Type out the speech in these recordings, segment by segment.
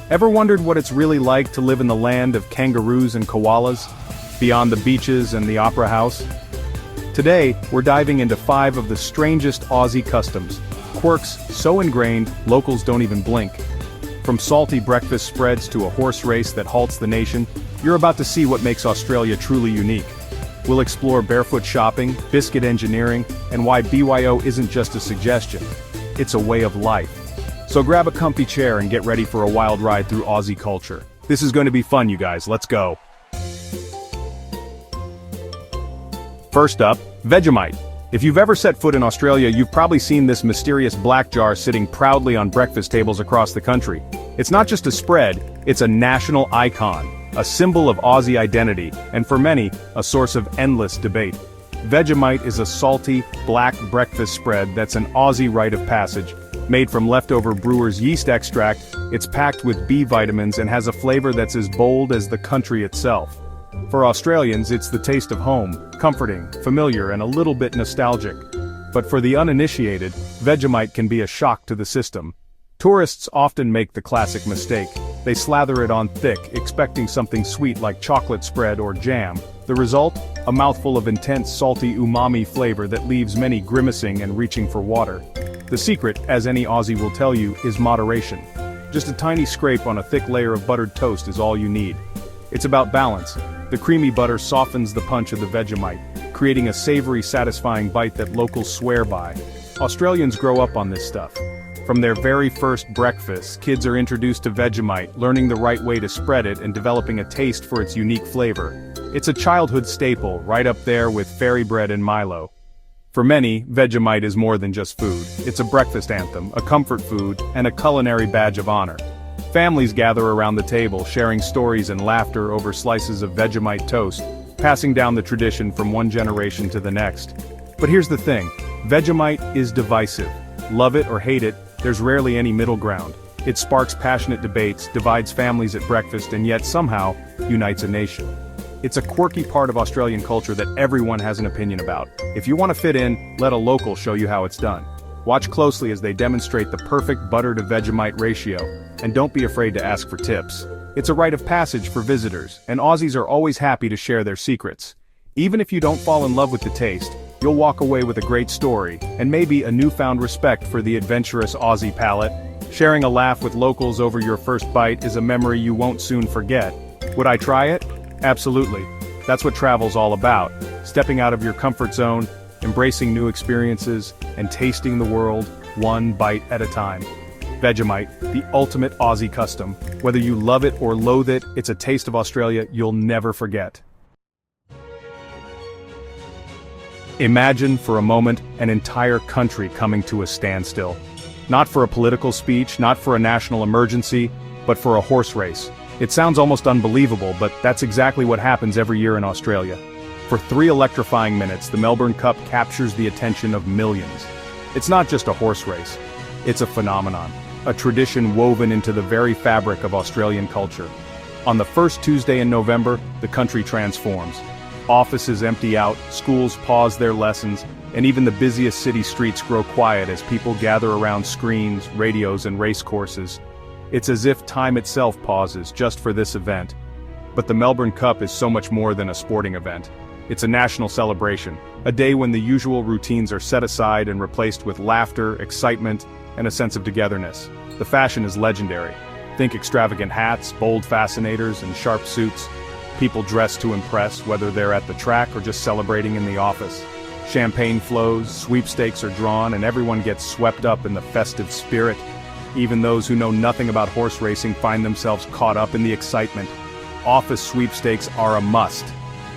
Ever wondered what it's really like to live in the land of kangaroos and koalas, beyond the beaches and the opera house? Today, we're diving into 5 of the strangest Aussie customs, quirks so ingrained, locals don't even blink. From salty breakfast spreads to a horse race that halts the nation, you're about to see what makes Australia truly unique. We'll explore barefoot shopping, biscuit engineering, and why BYO isn't just a suggestion. It's a way of life. So grab a comfy chair and get ready for a wild ride through Aussie culture. This is going to be fun, you guys, let's go. First up, Vegemite. If you've ever set foot in Australia, you've probably seen this mysterious black jar sitting proudly on breakfast tables across the country. It's not just a spread, it's a national icon, a symbol of Aussie identity, and for many, a source of endless debate. Vegemite is a salty, black breakfast spread that's an Aussie rite of passage. Made from leftover brewer's yeast extract, it's packed with B vitamins and has a flavor that's as bold as the country itself. For Australians, it's the taste of home, comforting, familiar, and a little bit nostalgic. But for the uninitiated, Vegemite can be a shock to the system. Tourists often make the classic mistake. They slather it on thick, expecting something sweet like chocolate spread or jam. The result? A mouthful of intense salty umami flavor that leaves many grimacing and reaching for water. The secret, as any Aussie will tell you, is moderation. Just a tiny scrape on a thick layer of buttered toast is all you need. It's about balance. The creamy butter softens the punch of the Vegemite, creating a savory, satisfying bite that locals swear by. Australians grow up on this stuff. From their very first breakfast, kids are introduced to Vegemite, learning the right way to spread it and developing a taste for its unique flavor. It's a childhood staple, right up there with fairy bread and Milo. For many, Vegemite is more than just food. It's a breakfast anthem, a comfort food, and a culinary badge of honor. Families gather around the table, sharing stories and laughter over slices of Vegemite toast, passing down the tradition from one generation to the next. But here's the thing, Vegemite is divisive. Love it or hate it, there's rarely any middle ground. It sparks passionate debates, divides families at breakfast, and yet somehow, unites a nation. It's a quirky part of Australian culture that everyone has an opinion about. If you want to fit in, let a local show you how it's done. Watch closely as they demonstrate the perfect butter to Vegemite ratio, and don't be afraid to ask for tips. It's a rite of passage for visitors, and Aussies are always happy to share their secrets. Even if you don't fall in love with the taste, you'll walk away with a great story, and maybe a newfound respect for the adventurous Aussie palate. Sharing a laugh with locals over your first bite is a memory you won't soon forget. Would I try it? Absolutely. That's what travel's all about. Stepping out of your comfort zone, embracing new experiences, and tasting the world, one bite at a time. Vegemite, the ultimate Aussie custom. Whether you love it or loathe it, it's a taste of Australia you'll never forget. Imagine for a moment an entire country coming to a standstill. Not for a political speech, not for a national emergency, but for a horse race. It sounds almost unbelievable, but that's exactly what happens every year in Australia. For 3 electrifying minutes, the Melbourne Cup captures the attention of millions. It's not just a horse race. It's a phenomenon, a tradition woven into the very fabric of Australian culture. On the first Tuesday in November, the country transforms. Offices empty out, schools pause their lessons, and even the busiest city streets grow quiet as people gather around screens, radios, and race courses. It's as if time itself pauses just for this event. But the Melbourne Cup is so much more than a sporting event. It's a national celebration, a day when the usual routines are set aside and replaced with laughter, excitement, and a sense of togetherness. The fashion is legendary. Think extravagant hats, bold fascinators, and sharp suits. People dress to impress, whether they're at the track or just celebrating in the office. Champagne flows, sweepstakes are drawn, and everyone gets swept up in the festive spirit. Even those who know nothing about horse racing find themselves caught up in the excitement. Office sweepstakes are a must.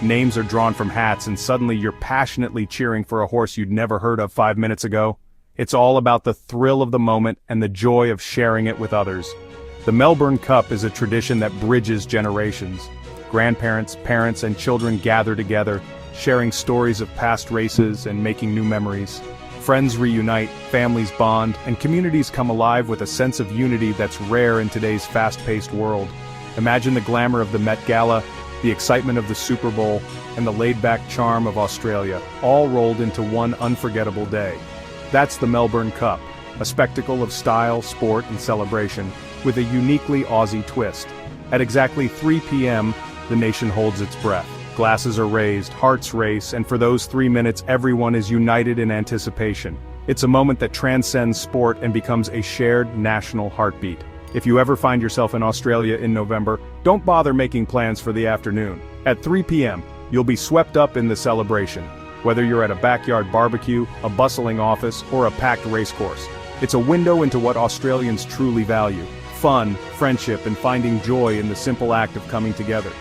Names are drawn from hats, and suddenly you're passionately cheering for a horse you'd never heard of 5 minutes ago. It's all about the thrill of the moment and the joy of sharing it with others. The Melbourne Cup is a tradition that bridges generations. Grandparents, parents, and children gather together, sharing stories of past races and making new memories. Friends reunite, families bond, and communities come alive with a sense of unity that's rare in today's fast-paced world. Imagine the glamour of the Met Gala, the excitement of the Super Bowl, and the laid-back charm of Australia, all rolled into one unforgettable day. That's the Melbourne Cup, a spectacle of style, sport, and celebration, with a uniquely Aussie twist. At exactly 3 p.m., the nation holds its breath. Glasses are raised, hearts race, and for those 3 minutes everyone is united in anticipation. It's a moment that transcends sport and becomes a shared national heartbeat. If you ever find yourself in Australia in November, don't bother making plans for the afternoon. At 3 p.m., you'll be swept up in the celebration. Whether you're at a backyard barbecue, a bustling office, or a packed racecourse, it's a window into what Australians truly value: fun, friendship, and finding joy in the simple act of coming together.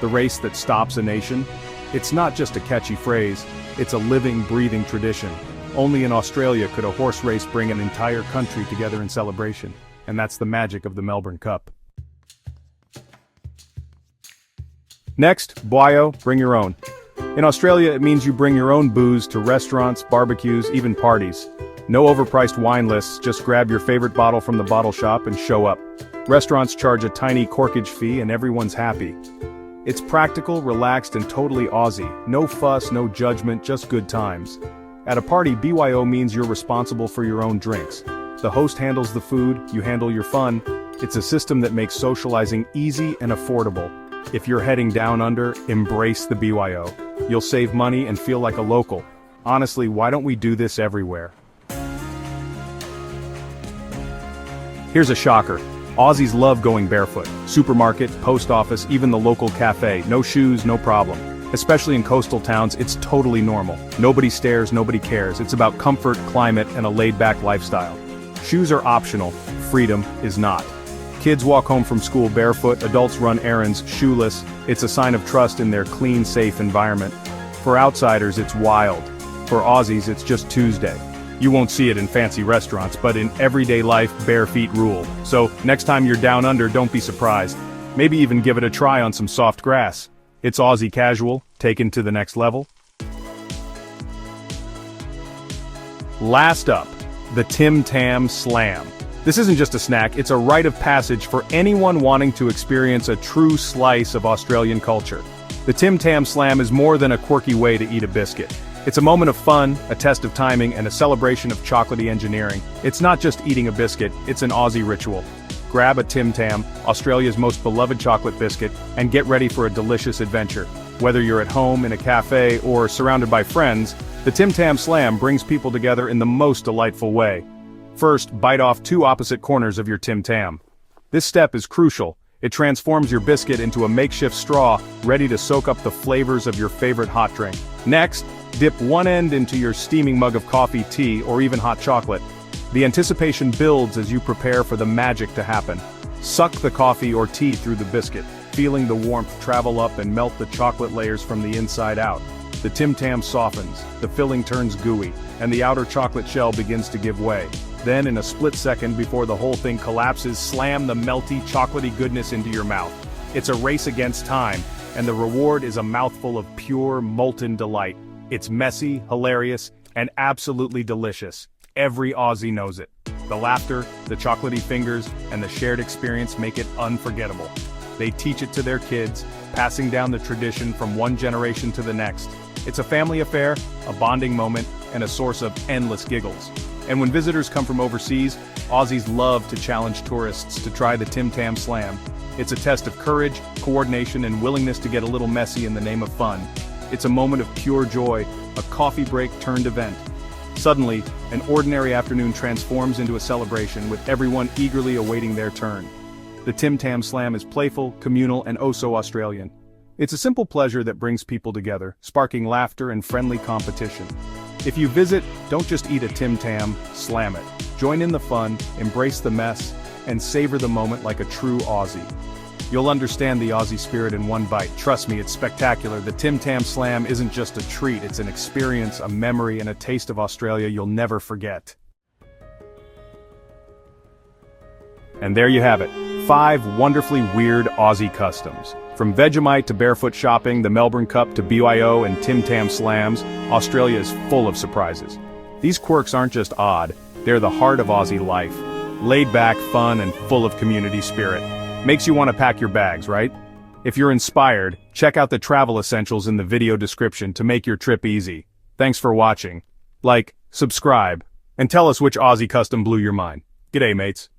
The race that stops a nation? It's not just a catchy phrase, it's a living, breathing tradition. Only in Australia could a horse race bring an entire country together in celebration, and that's the magic of the Melbourne Cup. Next, boyo, bring your own. In Australia, it means you bring your own booze to restaurants, barbecues, even parties. No overpriced wine lists, just grab your favorite bottle from the bottle shop and show up. Restaurants charge a tiny corkage fee and everyone's happy. It's practical, relaxed, and totally Aussie. No fuss, no judgment, just good times. At a party, BYO means you're responsible for your own drinks. The host handles the food, you handle your fun. It's a system that makes socializing easy and affordable. If you're heading down under, embrace the BYO. You'll save money and feel like a local. Honestly, why don't we do this everywhere? Here's a shocker. Aussies love going barefoot. Supermarket, post office, even the local cafe. No shoes, no problem. Especially in coastal towns, it's totally normal. Nobody stares, nobody cares. It's about comfort, climate, and a laid-back lifestyle. Shoes are optional. Freedom is not. Kids walk home from school barefoot, adults run errands shoeless. It's a sign of trust in their clean, safe environment. For outsiders, it's wild. For Aussies, it's just Tuesday. You won't see it in fancy restaurants, but in everyday life, bare feet rule. So, next time you're down under, don't be surprised. Maybe even give it a try on some soft grass. It's Aussie casual, taken to the next level. Last up, the Tim Tam Slam. This isn't just a snack, it's a rite of passage for anyone wanting to experience a true slice of Australian culture. The Tim Tam Slam is more than a quirky way to eat a biscuit. It's a moment of fun, a test of timing, and a celebration of chocolatey engineering. It's not just eating a biscuit, it's an Aussie ritual. Grab a Tim Tam, Australia's most beloved chocolate biscuit, and get ready for a delicious adventure. Whether you're at home, in a cafe, or surrounded by friends, the Tim Tam Slam brings people together in the most delightful way. First, bite off 2 opposite corners of your Tim Tam. This step is crucial. It transforms your biscuit into a makeshift straw, ready to soak up the flavors of your favorite hot drink. Next, dip one end into your steaming mug of coffee, tea, or even hot chocolate. The anticipation builds as you prepare for the magic to happen. Suck the coffee or tea through the biscuit, feeling the warmth travel up and melt the chocolate layers from the inside out. The Tim Tam softens, the filling turns gooey, and the outer chocolate shell begins to give way. Then, in a split second before the whole thing collapses, slam the melty, chocolatey goodness into your mouth. It's a race against time, and the reward is a mouthful of pure, molten delight. It's messy, hilarious, and absolutely delicious. Every Aussie knows it. The laughter, the chocolatey fingers, and the shared experience make it unforgettable. They teach it to their kids, passing down the tradition from one generation to the next. It's a family affair, a bonding moment, and a source of endless giggles. And when visitors come from overseas, Aussies love to challenge tourists to try the Tim Tam Slam. It's a test of courage, coordination, and willingness to get a little messy in the name of fun. It's a moment of pure joy, a coffee break turned event. Suddenly, an ordinary afternoon transforms into a celebration with everyone eagerly awaiting their turn. The Tim Tam Slam is playful, communal, and oh so Australian. It's a simple pleasure that brings people together, sparking laughter and friendly competition. If you visit, don't just eat a Tim Tam, slam it. Join in the fun, embrace the mess, and savor the moment like a true Aussie. You'll understand the Aussie spirit in one bite. Trust me, it's spectacular. The Tim Tam Slam isn't just a treat, it's an experience, a memory, and a taste of Australia you'll never forget. And there you have it, 5 wonderfully weird Aussie customs. From Vegemite to barefoot shopping, the Melbourne Cup to BYO and Tim Tam Slams, Australia is full of surprises. These quirks aren't just odd, they're the heart of Aussie life. Laid back, fun, and full of community spirit. Makes you want to pack your bags, right? If you're inspired, check out the travel essentials in the video description to make your trip easy. Thanks for watching. Like, subscribe, and tell us which Aussie custom blew your mind. G'day, mates.